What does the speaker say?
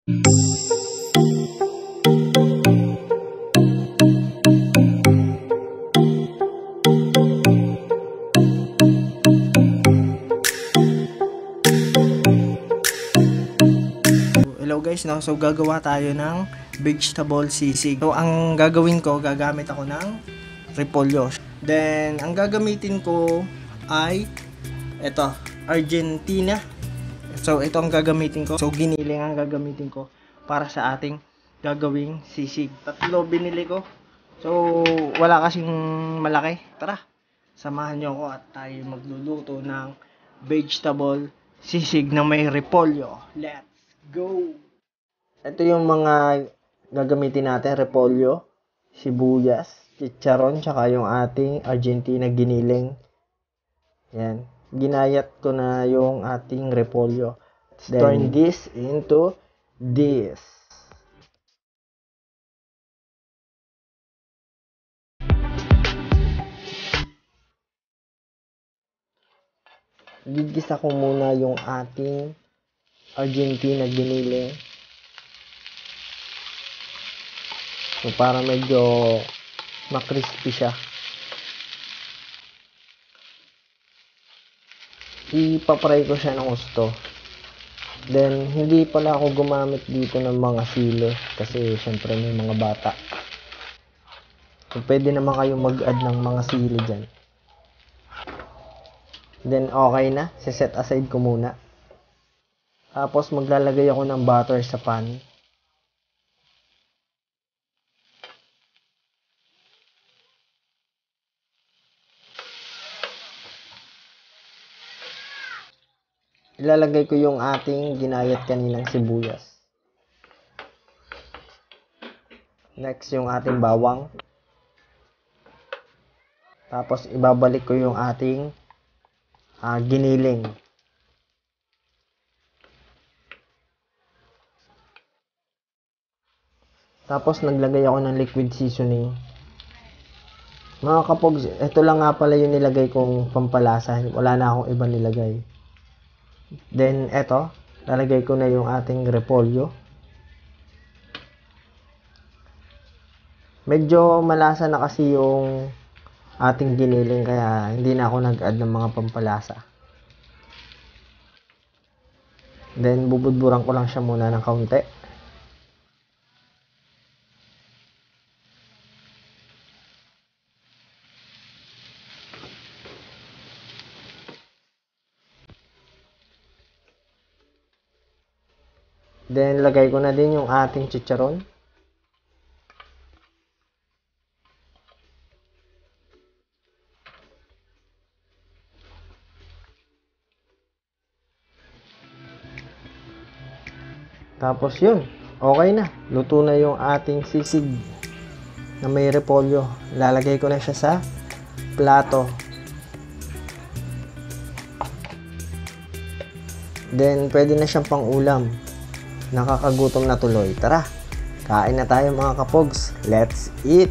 Hello guys, no? So gagawa tayo ng vegetable sisig. So ang gagawin ko, gagamit ako ng repolyo. Then ang gagamitin ko ay ito, Argentina. So ito ang gagamitin ko. So giniling ang gagamitin ko para sa ating gagawing sisig. 3 binili ko. So wala kasing malaki. Tara, samahan nyo ako at tayo magluluto ng vegetable sisig na may repolyo. Let's go! Ito yung mga gagamitin natin, repolyo, sibuyas, chicharon, tsaka yung ating Argentina giniling. Yan. Ginayat ko na yung ating repolyo. Turn this into this. Gigisa ko muna yung ating Argentina giniling. So, para medyo makrispy siya. Ipapray ko siya ng gusto. Then, hindi pala ako gumamit dito ng mga sili. Kasi, syempre, may mga bata. So, pwede naman kayong mag-add ng mga sili dyan. Then, okay na. Set aside ko muna. Tapos, maglalagay ako ng butter sa pan. Ilalagay ko yung ating ginayat kaninang sibuyas. Next, yung ating bawang. Tapos, ibabalik ko yung ating giniling. Tapos, naglagay ako ng liquid seasoning. Mga kapogs, ito lang nga pala yung nilagay kong pampalasa. Wala na akong iba nilagay. Then, eto, lalagay ko na yung ating repolyo. Medyo malasa na kasi yung ating giniling, kaya hindi na ako nag-add ng mga pampalasa. Then, bubudburan ko lang siya muna ng kaunti. Then, lagay ko na din yung ating chicharon. Tapos yun, okay na. Luto na yung ating sisig na may repolyo. Lalagay ko na siya sa plato. Then, pwede na siyang pang-ulam. Nakakagutom na tuloy. Tara, kain na tayo mga kapogs. Let's eat!